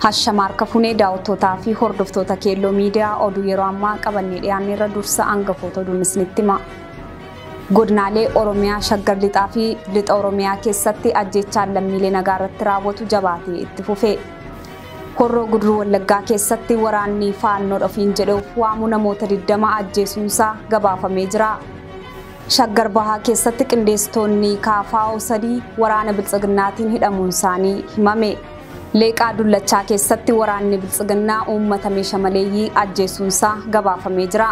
Hashamaar Kafunee daawwattootaa fi hordoftoota Keelloo Miidiyaa oduu yeroo ammaa qabannee dhiyaanneerra dursa hangafoota oduun isinitti hima. Godinaalee Oromiyaa Shaggar Lixaa fi Lixa Oromiyaa keessatti ajjeechaan lammiilee nagaa irratti raawwatu jabaatee itti fufe. Horroo Guduruu Wallaggaa keessatti waraanni faannoo ofiin jedhuuf waamu namoota 20 ajjeesuunsaa gabaafamee jira. Shaggar Bahaa keessatti qindeessitoonni KFO 3 waraana Biltsiginnaatiin hidhamuun isaanii himame. Leeqaa Dullachaa keessatti waraanni Biltsiginnaa uummata meeshaa maleeyyii ajjeesuunsaa gabaafamee jira.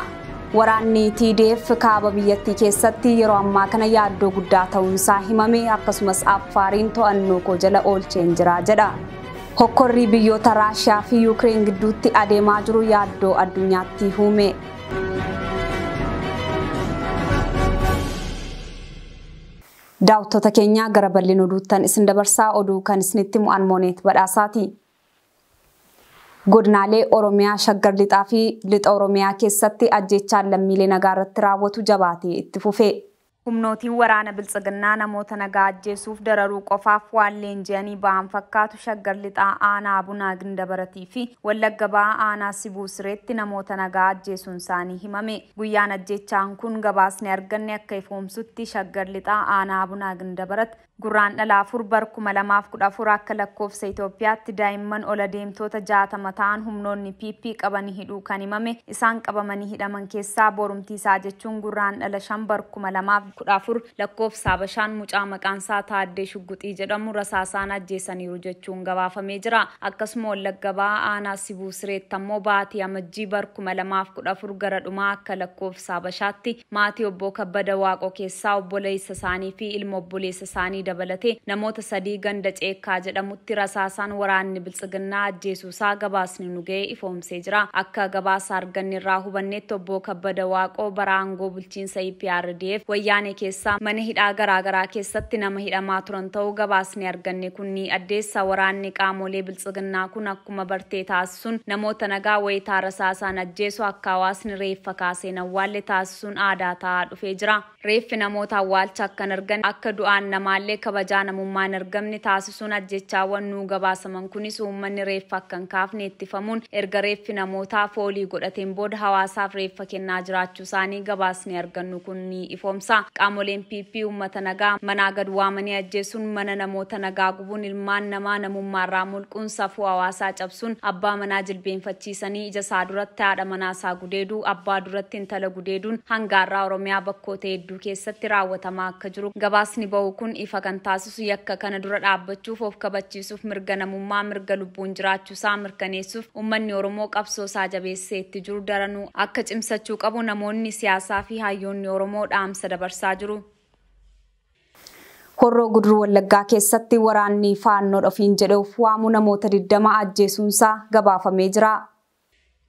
Waraanni TDF kaaba biyyattii keessatti yeroo ammaa kana yaaddoo guddaa ta'uunsaa himame akkasumas Affaariin to'annoo koo jala oolchee jira jedha. Hokkorrii biyyoota Raashiyaa fi Yuukireen gidduutti adeemaa jiru yaaddoo addunyaatti uume. Daawwattoota keenya gara bal'ina oduuttan isin dabarsaa oduu kan isinitti mu'an Mooneet Badhaasaati. Godinaalee Oromiyaa Shaggar Lixaa fi Lixa Oromiyaa keessatti ajjeechaan lammiilee nagaa irratti raawwatu jabaatee itti fufe. Humnootiin waraana Biltsiginnaa namoota nagaa ajjeesuuf dararuu qofaaf waan leenji'anii ba'an fakkaatu Shaggar Lixaa aanaa Bunaa Gindabaratii fi Wallagga Bahaa aanaa Sibuu Sireetti namoota nagaa ajjeesuun isaanii himame. Guyyaan ajjeechaan kun gabaasni arganne akka ifoomsutti Shaggar Lixaa aanaa Bunaa Gindabarat Guraandhala 4/2014 akka lakkoofsa Itoophiyaatti daa'imman ol adeemtoota 60 ta'an humnoonni PP qabanii hidhuu kan himame. Isaan qabamanii hidhaman keessaa Borumtiisaa jechuun Guraandhala 5/2014 lakkoofsa Habashaan mucaa maqaan isaa Taaddee Shugguxii jedhamu rasaasaan ajjeesaniiru jechuun gabaafamee jira. Akkasuma Wallagga Bahaa aanaa Sibuu Sireetti ammoo baatii amajjii 2014 gara dhumaa akka lakkoofsa Habashaatti maatii obbo Kabbada Waaqoo keessaa obboleessa isaanii fi ilma obboleessa isaanii dabalatee namoota 3 ganda ceekkaa jedhamutti rasaasaan waraanni Biltsiginnaa ajjeesuusaa gabaasni nu ga'ee ifoomsee jira. Akka gabaasa arganne irraa hubanneetti obbo Kabbada Waaqoo bara aangoo bulchiinsa EPRDF wayyaanee keessaa mana hidhaa garaagaraa keessatti nama hidhamaa turan ta'uu gabaasni arganne kun ni addeessa. Waraanni qaamolee Biltsiginnaa kun akkuma bartee taasisuun namoota nagaa wayitaa rasaasaan ajjeesu akka hawaasni reeffa kaaseen awwaalle taasisuun aadaa ta'aa dhufee jira. Reeffi namoota awwaalcha akkan argan akka du'aan namaallee kabajaa namummaan argamne taasisuun ajjechaawwan nuu gabaasaman kunis uummanni reeffa akkan kaafne ittifamuun erga reeffi namootaa foolii godhateen booda hawaasaaf reeffa kennaa jiraachuu isaanii gabaasni argannu kun ni ifoomsa. Qaamoleen PP uummata nagaa manaa gad waamanii ajjeesuun mana namoota nagaa gubuun ilmaan namaa namummaarraa mulquun safuu hawaasaa cabsuun abbaa manaa jilbeenfachiisanii ija isaa duratti haadha manaasaa gudeeduu abbaa duratti intala gudeeduun hangaarraa Oromiyaa bakkoota hedduu keessatti raawwatamaa akka jiru gabaasni bahu kun ifa kan taasisu yakka kana dura dhaabbachuuf of kabachiisuuf mirga namummaa mirga lubbuun jiraachuusaa mirkaneessuuf uummanni Oromoo qabsoo isaa jabeessee itti jiru daranuu akka cimsachuu qabu namoonni siyaasaa fi hayyoonni Oromoo dhaamsa dabarsaa jiru. Horroo Guduruu Wallaggaa keessatti waraanni faannoo ofiin jedhuuf waamu namoota 20 ajjeesuunsaa gabaafamee jira.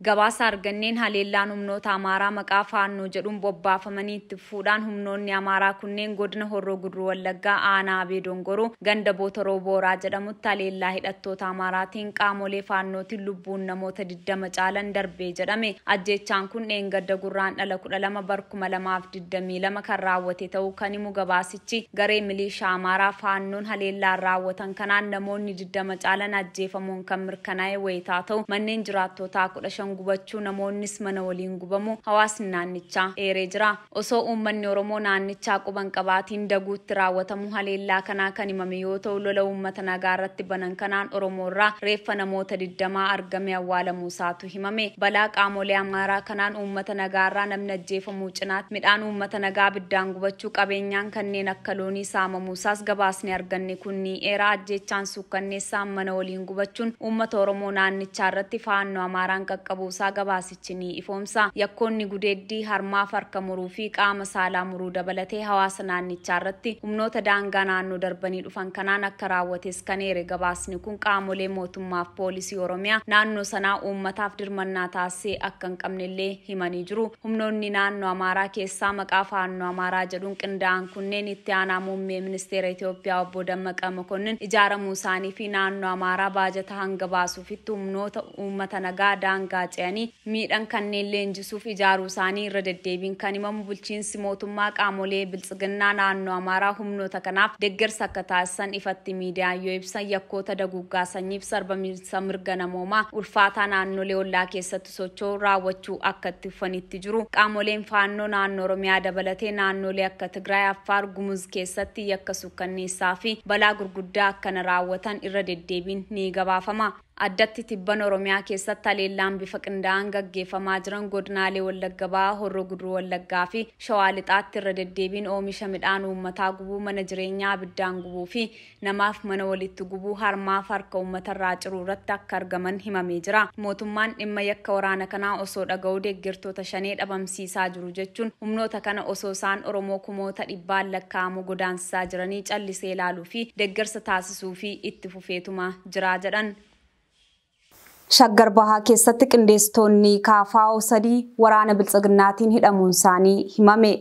Gabaasa arganneen haleellaan humnoota Amaaraa maqaa faannoo jedhuun bobbaafamanii itti fuudhaan humnoonni Amaaraa kunneen godina Horroo Guduruu Wallaggaa aanaa Abee Dongoroo ganda Bootoroo Booraa jedhamutti haleellaa hidhattoota Amaaraatiin qaamolee faannootiin lubbuun namoota 20 caalan darbee jedhame. Ajjeechaan kun dheengadda Guraandhala 12/2022 kan raawwate ta'uu kan himu gabaasichi garee milishaa Amaaraa faannoon haleellaan raawwatan kanaan namoonni 20 caalan ajjeefamuun kan mirkanaa'e wayitaa ta'u manneen jiraattootaa 15 gubachuu namoonnis mana waliin gubamu hawaasni naannichaa eeree jira. Osoo uummanni Oromoo naannichaa quban qabaatiin daguutti raawwatamu haleellaa kanaa kan himame yoo ta'u lola uummata nagaa irratti banan kanaan Oromoorraa reeffa namoota 20 argame awwaalamuu isaatu himame. Balaa qaamolee Amaaraa kanaan uummata nagaarraa namni ajjeefamuu cinaatti midhaan uummata nagaa biddaan gubachuu qabeenyaan kanneen akka loonii saamamuusaas gabaasni arganne kun ni eera. Ajjeechaan suukkanneessaan mana waliin gubachuun uummata Oromoo naannichaa irratti faannoo Amaaraan qaqqabu buusaa gabaasichi ni ifoomsa. Yakkoonni gudeeddii harmaaf harka muruu fi qaama saalaa muruu dabalatee hawaasa naannichaa irratti humnoota daangaa naannoo darbanii dhufan kanaan akka raawwates kan eere gabaasni kun qaamolee mootummaaf poolisii Oromiyaa naannoo sanaa uummataaf dirmannaa taasisee akka hin qabnellee himanii jiru. Humnoonni naannoo Amaaraa keessaa maqaa faannoo Amaaraa jedhuun qindaa'an kunneen itti aanaa muummee ministeera Itoophiyaa obbo Dammaqa Mokonnin ijaaramuu isaanii fi naannoo Amaaraa baajata hanga baasuufitti humnoota uummata nagaa daangaa daangaa ce'anii miidhan kanneen leenjisuuf ijaaruu isaanii irra deddeebiin kan himamu bulchiinsi mootummaa qaamolee biltsiginnaa naannoo Amaaraa humnoota kanaaf deeggarsa akka taasisan ifatti miidiyaan yoo ibsan yakkoota daguggaa sanyiif sarbamiinsa mirga namoomaa ulfaataa naannolee ollaa keessatti socho'uu raawwachuu akka itti fufanitti jiru. Qaamoleen faannoo naannoo Oromiyaa dabalatee naannolee akka Tigraay, Affaar, Gumuz keessatti yakka sukkanneessaa fi balaa gurguddaa akkana raawwatan irra deddeebiin ni gabaafama. Addatti tibban Oromiyaa keessatti haleellaan bifa qindaa'aan gaggeeffamaa jiran godinaalee Wallagga Bahaa, Horroo Guduruu Wallaggaa fi Shawaa Lixaatti irra deddeebiin oomisha midhaan uummataa gubuu, mana jireenyaa abiddaan gubuu fi namaaf mana walitti gubuu harmaaf harka uummatarraa ciruu irratti akka argaman himamee jira. Mootummaan dhimma yakka waraana kanaa osoo dhaga'uu deeggartoota shanee dhabamsiisaa jiru jechuun humnoota kana osoo isaan Oromoo kumoota dhibbaan lakkaa'amu godaansisaa jiranii callisee ilaaluu fi deeggarsa taasisuu fi itti fufeetuma jira jedhan. Shaggar Bahaa keessatti qindeessitoonni KFO 3 waraana biltsiginnaatiin hidhamuun isaanii himame.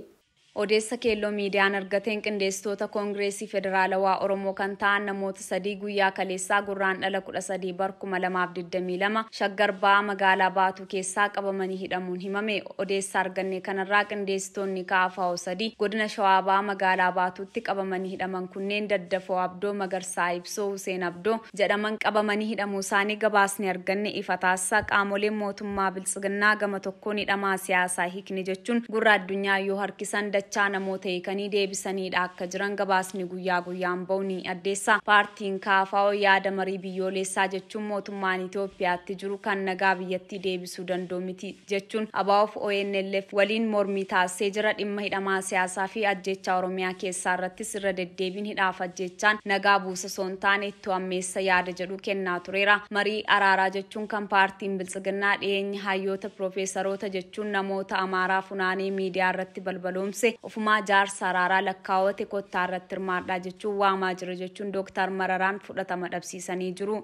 Odeessa keelloo miidiyaan argateen qindeessitoota Koongireesii Federaalawaa Oromoo kan ta'an namoota 3 guyyaa kaleessaa gurraandhala 13 bara 2022 Shaggar Bahaa magaalaa Baatuu keessaa qabamanii hidhamuun himame. Odeessa arganne kanarraa qindeessitoonni KFO 3 godina Shawaa Bahaa magaalaa Baatuutti qabamanii hidhaman kunneen Daddafoo Abdoo, Magarsaa Ibsoo, Huseen Abdoo jedhaman qabamanii hidhamuu isaanii gabaasni arganne ifa taasisaa. Qaamoleen mootummaa biltsiginnaa gama tokkoon hidhamaa siyaasaa hiikni jechuun gurra addunyaa yoo harkisan dachaa namoota hiikanii deebisaniidha akka jiran gabaasni guyyaa guyyaan bahu ni addeessa. Paartiin KFO yaada marii biyyoolessaa jechuun mootummaan Itoophiyaatti jiru kan nagaa biyyattii deebisuu danda'u miti jechuun ABOF ONLF waliin mormii taasisee jira. Dhimma hidhamaa siyaasaa fi ajjechaa Oromiyaa keessaa irrattis irra deddeebiin hidhaaf ajjechaan nagaa buusa soon taane itti ammeessa yaada jedhu kennaa tureera. Marii araaraa jechuun kan paartiin biltsiginnaa dhiyeenya hayyoota piroofeesaroota jechuun namoota Amaaraa funaanee miidiyaa irratti balbaloomse ofumaa jaarsa araaraa lakkaawwate kottaa irratti hirmaadhaa jechuun waamaa jira jechuun Dr. Mararaan fudhatama dhabsiisanii jiru.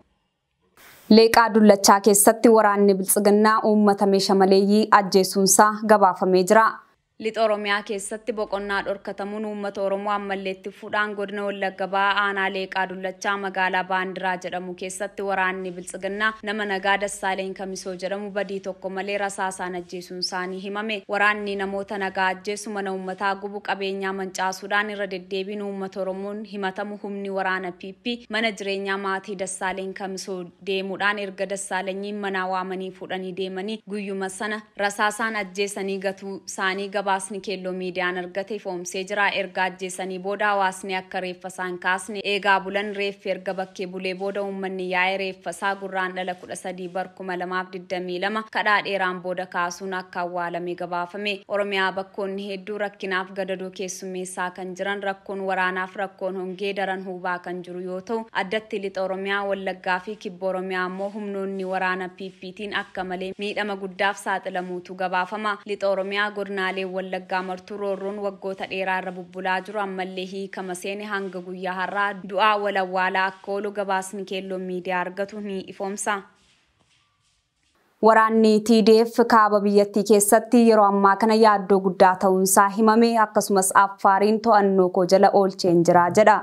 Leeqaa Dullachaa keessatti waraanni biltsiginnaa uummata meeshaa maleeyyii ajjeesuunsaa gabaafamee jira. Lixa Oromiyaa keessatti boqonnaa dhorkatamuun uummata Oromoo ammalleetti fuudhaan godina Wallagga Bahaa aanaa Leeqaa Dullachaa magaalaa Baandiraa jedhamu keessatti waraanni biltsiginnaa nama nagaa Dassaaleen Kamisoo jedhamu badii tokko malee rasaasaan ajjeesuun isaanii himame. Waraanni namoota nagaa ajjeesu mana uummataa gubu qabeenyaa mancaasuudhaan irra deddeebiin uummata Oromoon himatamu humni waraana PP mana jireenyaa maatii Dassaaleen Kamisoo deemuudhaan erga Dassaalenyiin manaa waamanii fuudhanii deemanii guyyuma sana rasaasaan ajjeesanii gatuu isaanii gabaasni keelloo miidiyaan argate foomsee jira. Erga ajjeesanii booda hawaasni akka reeffa isaan kaasne eegaa bulan reeffi erga bakkee bulee booda uummanni yaa'ee reeffa isaa gurraandhala 13 bara 2022 kadhaa dheeraan booda kaasuun akka awwaalame gabaafame. Oromiyaa bakkoonni hedduu rakkinaaf gadadoo keessummeessaa kan jiran rakkoon waraanaaf rakkoon hongee daran hubaa kan jiru yoo ta'u addatti lixa Oromiyaa Wallaggaa fi kibba Oromiyaa ammoo humnoonni waraana PPtiin akka malee miidhama guddaaf saaxilamuutu gabaafama. Lixa Oromiyaa godinaalee Wallaggaa martuu roorroon waggoota dheeraa irra bubbulaa jiru ammallee hiikama seene hanga guyyaa har'aa du'aa walawwaalaa akka oolu gabaasni keelloo miidiyaa argatu ni ifoomsa. Waraanni TDF kaaba biyyattii keessatti yeroo ammaa kana yaaddoo guddaa ta'uunsaa himame akkasumas Affaariin to'annoo koo jala oolcheen jira jedha.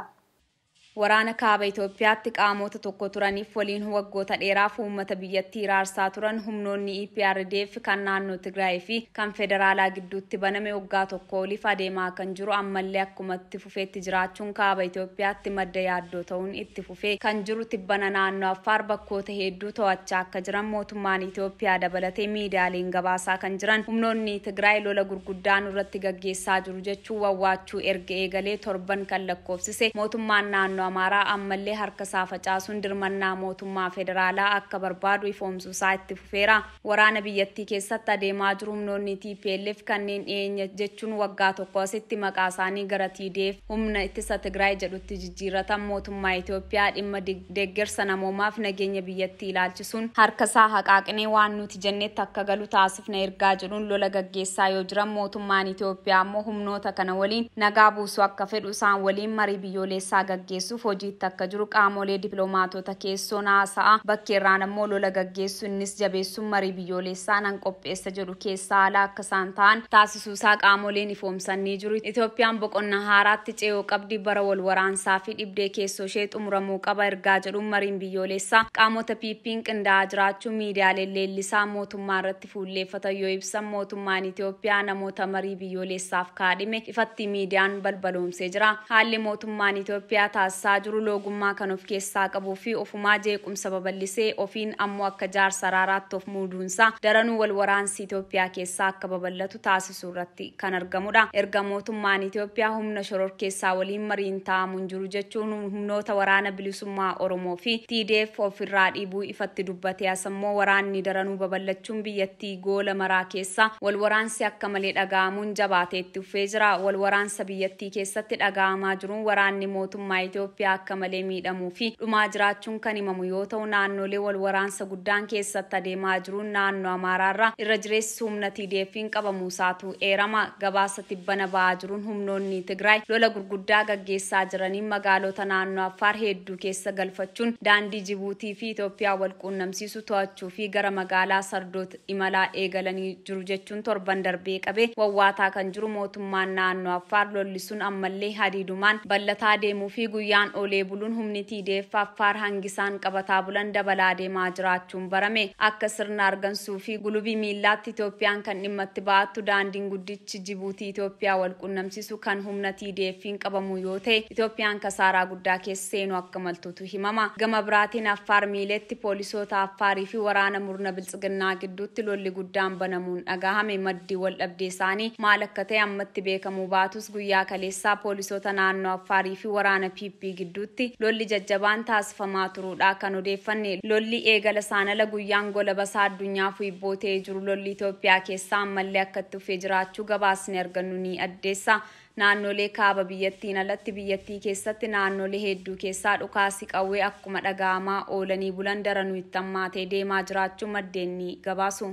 Waraana kaaba Itoophiyaatti qaamota tokko turaniif waliin waggoota dheeraaf uummata biyyattii iraarsaa turan humnoonni EPRDF kan naannoo Tigraay fi kan federaalaa gidduutti baname waggaa tokko oliif adeemaa kan jiru ammallee akkuma itti fufeetti jiraachuun kaaba Itoophiyaatti madda yaaddoo ta'uun itti fufee kan jiru. Tibbana naannoo Affaar bakkoota hedduu to'achaa akka jiran mootummaan Itoophiyaa dabalatee miidiyaaleen gabaasaa kan jiran. Humnoonni Tigraay lola gurguddaan irratti gaggeessaa jiru jechuun wawwaachuu erga eegalee torban kan lakkoofsise. Mootummaan naannoo Amaaraa ammallee harka isaa facaasuun dirmannaa mootummaa federaalaa akka barbaadu ifoomsuu isaa itti fufeera. Waraana biyyattii keessatti adeemaa jiru humnoonni TPLF kanneen dhiyeenya jechuun waggaa tokko asitti maqaa isaanii gara TDF humna ittisa Tigraay jedhutti jijjiirratan mootummaa Itoophiyaa dhimma deeggarsa namoomaaf nageenya biyyattii ilaalchisuun harka isaa haqaaqnee waan nuti jennetti akka galu taasifna ergaa jedhuun lola gaggeessaa yoo jiran mootummaan Itoophiyaa ammoo humnoota kana waliin nagaa buusuu akka fedhu isaan waliin marii biyyoolessaa gaggeessu deebisuuf hojiitti akka jiru qaamolee dippiloomaatota keessoo naasa'a. Bakkeerraan ammoo lola gaggeessu innis jabeessuun marii biyyoolessaa nan qopheessa jedhu keessaa ala akka isaan ta'an taasisuusaa qaamoleen ifoomsanii jiru. Itoophiyaan boqonnaa haaraatti ce'oo qabdi bara wal waraansaa fi dhibdee keessoo ishee xumuramuu qaba ergaa jedhuun mariin biyyoolessaa qaamota PP'n qindaa'aa jiraachuu miidiyaaleen leellisaa mootummaa irratti fuulleeffatan yoo ibsan mootummaan Itoophiyaa namoota marii biyyoolessaaf kaadhime ifatti miidiyaan balbaloomsee jira. Haalli mootummaan Itoophiyaa taasisaa jiru loogummaa kan of keessaa qabuu fi ofumaa jeequmsa babal'isee ofiin ammoo akka jaarsa araaraatti of muuduunsa daranuu wal waraansi Itoophiyaa keessaa akka babal'atu taasisuu irratti kan argamudha. Erga mootummaan Itoophiyaa humna shororkeessaa waliin mariin taa'amuun jiru jechuun humnoota waraana bilisummaa Oromoo fi TDF ofirraa dhiibuu ifatti dubbatee asammoo waraanni daranuu babal'achuun biyyattii goola maraa keessa wal waraansi akka malee dhaga'amuun jabaatee itti fufee jira. Wal waraansa biyyattii keessatti dhaga'amaa jiruun waraanni mootummaa Itoophiyaa akka malee miidhamuu fi dhumaa jiraachuun kan himamu yoo ta'u naannolee wal waraansa guddaan keessatti adeemaa jiruun naannoo Amaaraarraa irra jireessi humna TDF'n qabamuusaatu eerama. Gabaasa tibbana ba'aa jiruun humnoonni Tigraay lola gurguddaa gaggeessaa jiraniin magaalota naannoo Affaar hedduu keessa galfachuun daandii Jibuutii fi Itoophiyaa wal quunnamsiisu to'achuu fi gara magaalaa Sardoot imalaa eegalanii jiru jechuun torban darbee qabee wawwaataa kan jiru mootummaan naannoo Affaar lolli sun ammallee hadiidumaan bal'ataa deemuu fi guyyaan olee buluun humni TDF Affaar hangisaan qabataa bulan dabalaa deemaa jiraachuun barame. Akka sirna argansuu fi gulubii miillaatti Itoophiyaan kan dhimma itti baattu daandiin guddichi Jibuutii Itoophiyaa wal quunnamsiisu kan humna TDF'n qabamu yoo ta'e Itoophiyaan kasaaraa guddaa keessa seenuu akka maltuutu himama. Gama biraatiin Affaar miiletti poolisoota Affaarii fi waraana murna biltsiginnaa gidduutti lolli guddaan banamuun dhagahame. Maddi wal dhabdee isaanii maal akka ta'e ammatti beekamuu baatus guyyaa kaleessaa poolisoota naannoo Affaarii fi waraana PP gidduutti lolli jajjabaan taasifamaa turuudha kan odeeffanne. Lolli eegala saanala guyyaan gola basaa addunyaa fuibbootee jiru lolli Itoophiyaa keessaa ammallee akka itti fufee jiraachuu gabaasni argannu ni addeessa. Naannolee kaaba biyyattiin alatti biyyattii keessatti naannolee hedduu keessaa dhukaasi qawwee akkuma dhaga'amaa oolanii bulan daranuu itti hammaatee deemaa jiraachuu maddeen ni gabaasu.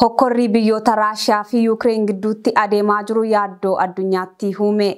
Hokkorrii biyyoota Raashiyaa fi Yuukireen gidduutti adeemaa jiru yaaddoo addunyaatti uume.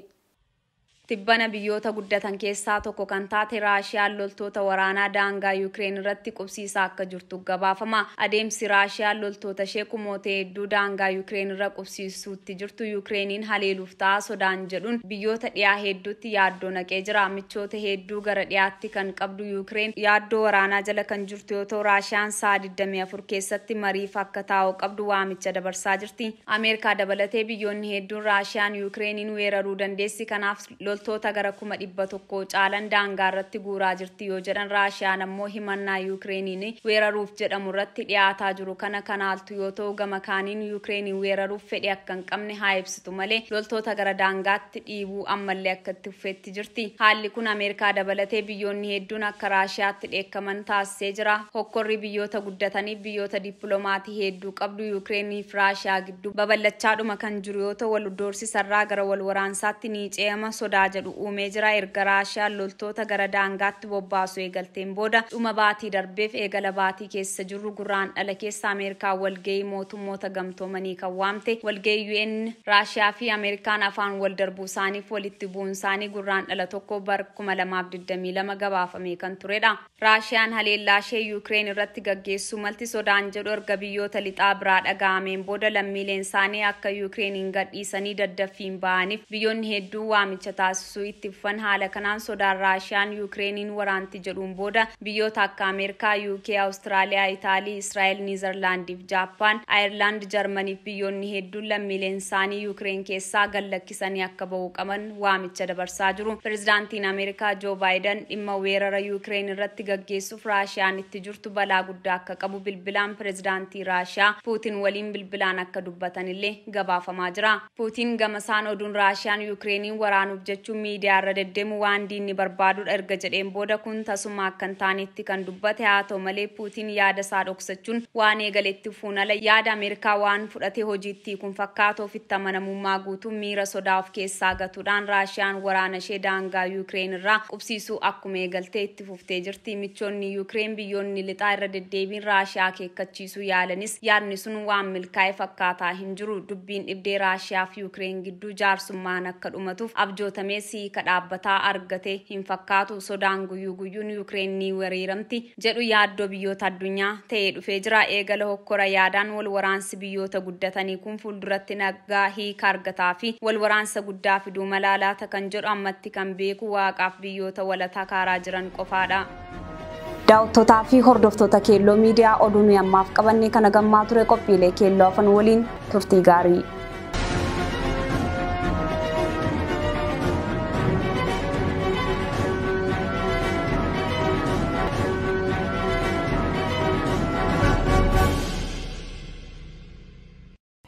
Tibbana biyyoota guddatan keessaa tokko kan taate Raashiyaan loltoota waraanaa daangaa Yuukireen irratti qubsiisaa akka jirtu gabaafama. Adeemsi Raashiyaan loltoota ishee kumoota hedduu daangaa Yuukireen irra qubsiisuutti jirtu Yuukireeniin haleeluuf ta'a sodaan jedhuun biyyoota dhiyaa hedduutti yaaddoo naqee jira. Michoota hedduu gara dhiyaatti kan qabdu Yuukireen yaaddoo waraanaa jala kan jirtu yoo ta'u Raashiyaan sa'a 24 keessatti mariif akka taa'u qabdu waamicha dabarsaa jirti. Ameerikaa dabalatee biyyoonni hedduun Raashiyaan Yuukireeniin weeraruu dandeessi kanaaf loltoota gara 100 caalan daangaa irratti guuraa jirti yoo jedhan Raashiyaan ammoo himannaa Yuukireeniin weeraruuf jedhamu irratti dhiyaataa jiru kana kanaaltu yoo ta'u gama kaaniin Yuukireeniin weeraruuf fedhii akka hin qabne haa ibsitu malee loltoota gara daangaatti dhiibuu ammallee akka itti fufeetti jirti. Haalli kun Ameerikaa dabalatee biyyoonni hedduun akka Raashiyaatti dheekkaman taasisee jira. Hokkorri biyyoota guddataniif biyyoota dippiloomatii hedduu qabdu Yuukireenii fi Raashiyaa gidduu babal'achaadhuma kan jiru yoo ta'u wal doorsisarraa gara wal waraansaatti ni ce'ama sodaa jedhu uumee jira. Erga Raashiyaan loltoota gara daangaatti bobbaasuu eegalteen booda dhuma baatii darbeef eegala baatii keessa jirru gurraandhala keessa Ameerikaa walgahii mootummoota gamtoomanii kan waamte walgahii UN Raashiyaa fi Ameerikaan afaan wal darbuu isaaniif walitti bu'uun isaanii gurraandhala tokko bara 2022 gabaafamee kan turedha. Raashiyaan haleellaa ishee Yuukireen irratti gaggeessuu malti sodaan jedhu erga biyyoota lixaa biraa dhaga'ameen booda lammiileen isaanii akka Yuukireeniin gadhiisanii daddaffiin ba'aniif biyyoonni hedduu waamicha taasisuu itti fufan. Haala kanaan sodaan Raashiyaan Yuukireeniin waraanti jedhuun booda biyyoota akka Ameerikaa, UK, Awustiraaliyaa, Itaalii, Israa'el, Niizerlaandii fi Jaappaan, Ayirlaand, Jarmanii fi biyyoonni hedduun lammiileen isaanii Yuukireen keessaa gallakkisanii akka ba'uu qaban waamicha dabarsaa jiru. Pireezidaantiin Ameerikaa Joo Baayiden dhimma weerara Yuukireen irratti gaggeessuuf Raashiyaan itti jirtu balaa guddaa akka qabu bilbilaan pireezidaantii Raashiyaa Puutiin waliin bilbilaan akka dubbatanillee gabaafamaa jira. Puutiin gamasaan oduun Raashiyaan Yuukireeniin waraanuuf jechuun miidiyaa irra deddeemu waan diinni barbaadudha erga jedheen booda kun tasuma akka hin taanetti kan dubbate. Haa ta'u malee Puutiin yaada isaa dhoksachuun waan eegaletti fuunala yaada Ameerikaa waan fudhatee hojiitti kun fakkaatu ofitti amanamummaa guutuu miira sodaa of keessaa gatuudhaan Raashiyaan waraana ishee daangaa Yuukireen irraa qubsiisuu akkuma eegaltee itti fuftee jirti. Michoonni Yuukireen biyyoonni lixaa irra deddeebiin Raashiyaa akeekkachiisuu yaalanis yaadni sun waan milkaa'e fakkaataa hin jiru. Dubbiin dhibdee Raashiyaa fi Yuukireen gidduu jaarsummaan akka dhumatuuf abjootamee ammees hiika dhaabbataa argate hin fakkaatu. Sodaan guyyuu guyyuun Yuukireenii weeraramti jedhu yaaddoo biyyoota addunyaa ta'ee dhufee jira. Eegala hokkora yaadaan wal waraansi biyyoota guddatanii kun fuulduratti nagaa hiika argataa fi wal waraansa guddaa fiduu mala laata kan jedhu ammatti kan beeku Waaqaaf biyyoota walataa kaaraa jiran qofaadha. Daawwattoota fi hordoftoota Keelloo Miidiyaa oduu nuyi ammaaf qabannee kana gammaa ture qophiilee Keelloo afaan waliin turtii gaarii.